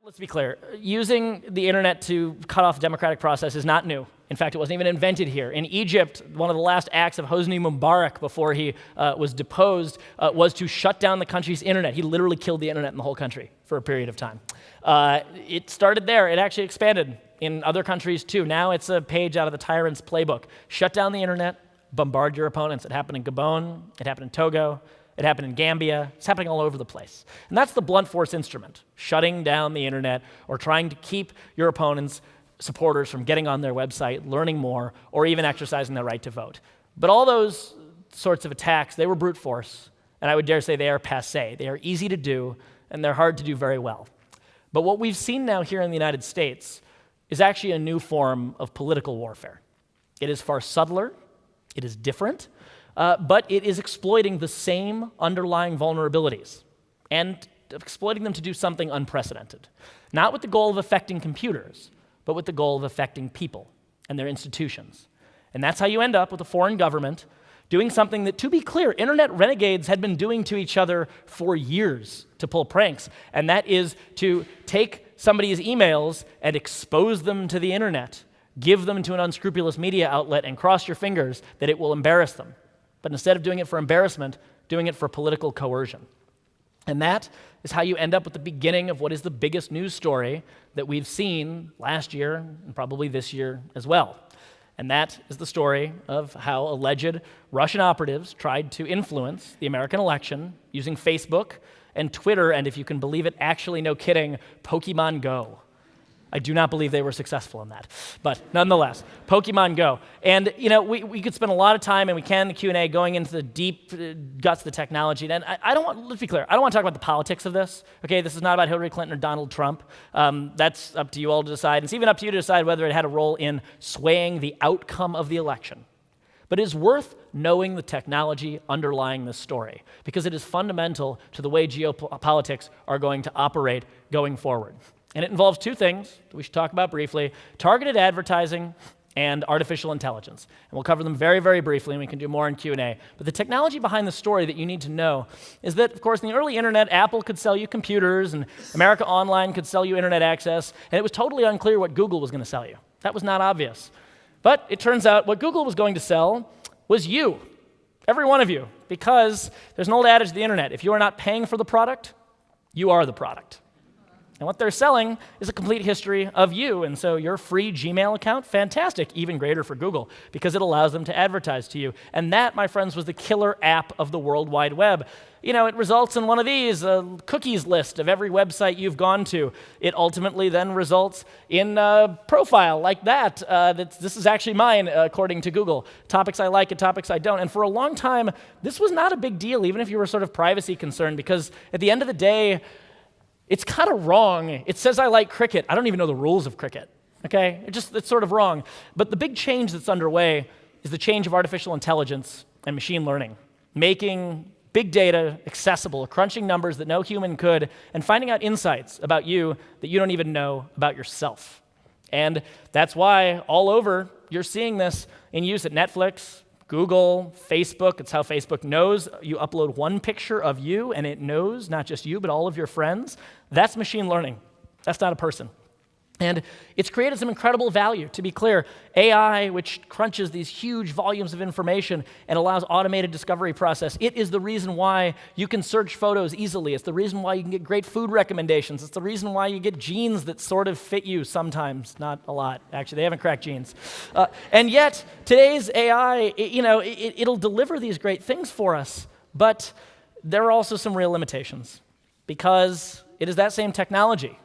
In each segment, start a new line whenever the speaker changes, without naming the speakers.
Let's be clear. Using the internet to cut off the democratic process is not new. In fact, it wasn't even invented here. In Egypt, one of the last acts of Hosni Mubarak before he was deposed was to shut down the country's internet. He literally killed the internet in the whole country for a period of time. It started there. It actually expanded in other countries too. Now it's a page out of the tyrant's playbook. Shut down the internet, bombard your opponents. It happened in Gabon. It happened in Togo. It happened in Gambia. It's happening all over the place. And that's the blunt force instrument, shutting down the internet or trying to keep your opponents' supporters from getting on their website, learning more, or even exercising their right to vote. But all those sorts of attacks, they were brute force, and I would dare say they are passé. They are easy to do, and they're hard to do very well. But what we've seen now here in the United States is actually a new form of political warfare. It is far subtler, it is different, but it is exploiting the same underlying vulnerabilities and exploiting them to do something unprecedented. Not with the goal of affecting computers, but with the goal of affecting people and their institutions. And that's how you end up with a foreign government doing something that, to be clear, internet renegades had been doing to each other for years to pull pranks, and that is to take somebody's emails and expose them to the internet, give them to an unscrupulous media outlet, and cross your fingers that it will embarrass them. But instead of doing it for embarrassment, doing it for political coercion. And that is how you end up with the beginning of what is the biggest news story that we've seen last year and probably this year as well. And that is the story of how alleged Russian operatives tried to influence the American election using Facebook and Twitter, and if you can believe it, actually, no kidding, Pokemon Go. I do not believe they were successful in that. But nonetheless, Pokemon Go. And, you know, we could spend a lot of time, and we can in the Q&A, going into the deep guts of the technology. And I don't want, let's be clear, I don't want to talk about the politics of this. Okay, this is not about Hillary Clinton or Donald Trump. That's up to you all to decide. It's even up to you to decide whether it had a role in swaying the outcome of the election. But it is worth knowing the technology underlying this story, because it is fundamental to the way geopolitics are going to operate going forward. And it involves two things that we should talk about briefly: targeted advertising and artificial intelligence. And we'll cover them very, very briefly, and we can do more in Q&A. But the technology behind the story that you need to know is that, of course, in the early internet, Apple could sell you computers, and America Online could sell you internet access, and it was totally unclear what Google was going to sell you. That was not obvious. But it turns out what Google was going to sell was you, every one of you, because there's an old adage of the internet: if you are not paying for the product, you are the product. And what they're selling is a complete history of you. And so your free Gmail account, fantastic, even greater for Google, because it allows them to advertise to you. And that, my friends, was the killer app of the World Wide Web. You know, it results in one of these, a cookies list of every website you've gone to. It ultimately then results in a profile like that. This is actually mine, according to Google. Topics I like and topics I don't. And for a long time, this was not a big deal, even if you were sort of privacy concerned, because at the end of the day, it's kind of wrong. It says I like cricket. I don't even know the rules of cricket, okay? It's sort of wrong. But the big change that's underway is the change of artificial intelligence and machine learning, making big data accessible, crunching numbers that no human could, and finding out insights about you that you don't even know about yourself. And that's why all over you're seeing this in use at Netflix, Google, Facebook. It's how Facebook knows you upload one picture of you, and it knows not just you, but all of your friends. That's machine learning. That's not a person. And it's created some incredible value. To be clear, AI, which crunches these huge volumes of information and allows automated discovery process, it is the reason why you can search photos easily. It's the reason why you can get great food recommendations. It's the reason why you get genes that sort of fit you sometimes. Not a lot. Actually, they haven't cracked genes. And yet, today's AI, it'll deliver these great things for us, but there are also some real limitations, because it is that same technology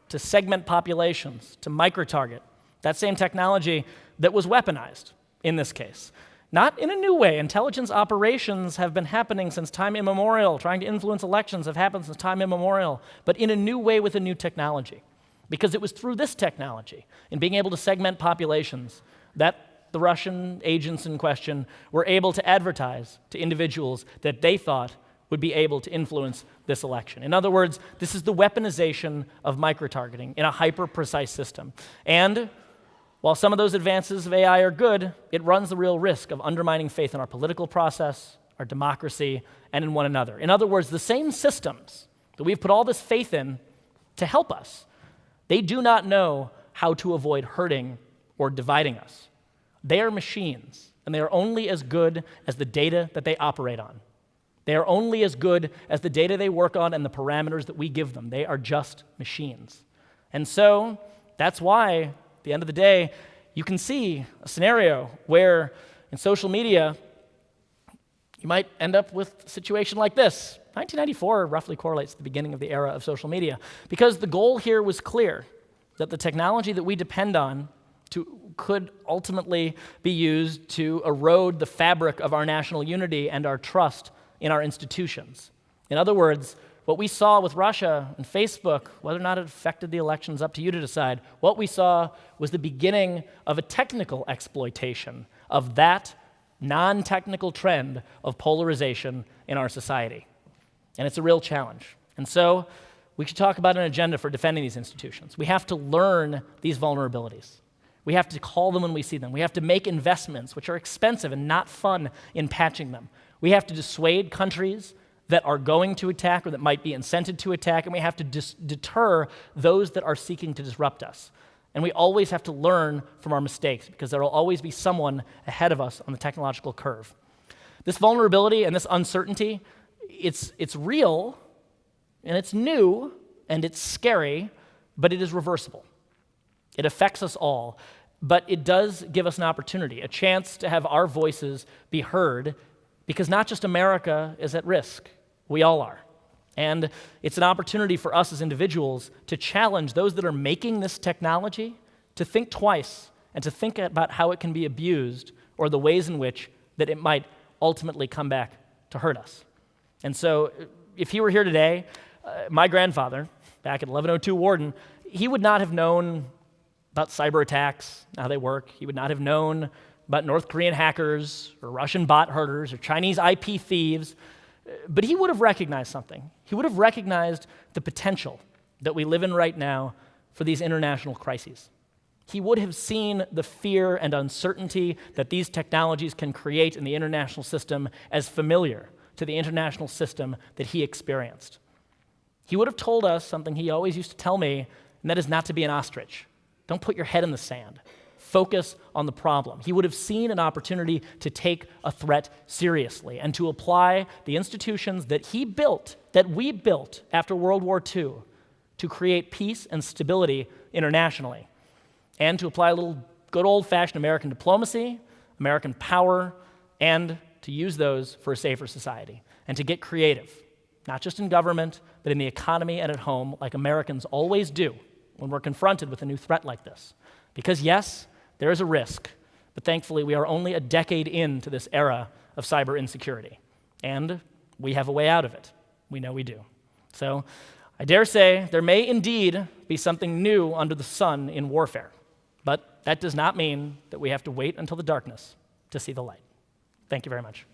to segment populations, to micro-target, that same technology that was weaponized in this case. Not in a new way. Intelligence operations have been happening since time immemorial. Trying to influence elections have happened since time immemorial, but in a new way with a new technology. Because it was through this technology, in being able to segment populations, that the Russian agents in question were able to advertise to individuals that they thought would be able to influence this election. In other words, this is the weaponization of micro-targeting in a hyper-precise system. And while some of those advances of AI are good, it runs the real risk of undermining faith in our political process, our democracy, and in one another. In other words, the same systems that we've put all this faith in to help us, They do not know how to avoid hurting or dividing us. They are machines, and they are only as good as the data that they operate on. They are only as good as the data they work on and the parameters that we give them. They are just machines. And so that's why, at the end of the day, you can see a scenario where in social media, you might end up with a situation like this. 1994 roughly correlates to the beginning of the era of social media, because the goal here was clear, that the technology that we depend on could ultimately be used to erode the fabric of our national unity and our trust in our institutions. In other words, what we saw with Russia and Facebook, whether or not it affected the elections, up to you to decide, what we saw was the beginning of a technical exploitation of that non-technical trend of polarization in our society. And it's a real challenge. And so we should talk about an agenda for defending these institutions. We have to learn these vulnerabilities. We have to call them when we see them. We have to make investments, which are expensive and not fun, in patching them. We have to dissuade countries that are going to attack or that might be incented to attack, and we have to deter those that are seeking to disrupt us. And we always have to learn from our mistakes, because there will always be someone ahead of us on the technological curve. This vulnerability and this uncertainty, it's real, and it's new, and it's scary, but it is reversible. It affects us all, but it does give us an opportunity, a chance to have our voices be heard, because not just America is at risk, we all are. And it's an opportunity for us as individuals to challenge those that are making this technology to think twice and to think about how it can be abused or the ways in which that it might ultimately come back to hurt us. And so if he were here today, my grandfather, back at 1102 Warden, he would not have known about cyber attacks, how they work. He would not have known about North Korean hackers or Russian bot herders or Chinese IP thieves, but he would have recognized something. He would have recognized the potential that we live in right now for these international crises. He would have seen the fear and uncertainty that these technologies can create in the international system as familiar to the international system that he experienced. He would have told us something he always used to tell me, and that is not to be an ostrich. Don't put your head in the sand. Focus on the problem. He would have seen an opportunity to take a threat seriously and to apply the institutions that he built, that we built after World War II, to create peace and stability internationally, and to apply a little good old-fashioned American diplomacy, American power, and to use those for a safer society, and to get creative, not just in government, but in the economy and at home, like Americans always do when we're confronted with a new threat like this. Because yes, there is a risk, but thankfully we are only a decade into this era of cyber insecurity, and we have a way out of it. We know we do. So I dare say there may indeed be something new under the sun in warfare, but that does not mean that we have to wait until the darkness to see the light. Thank you very much.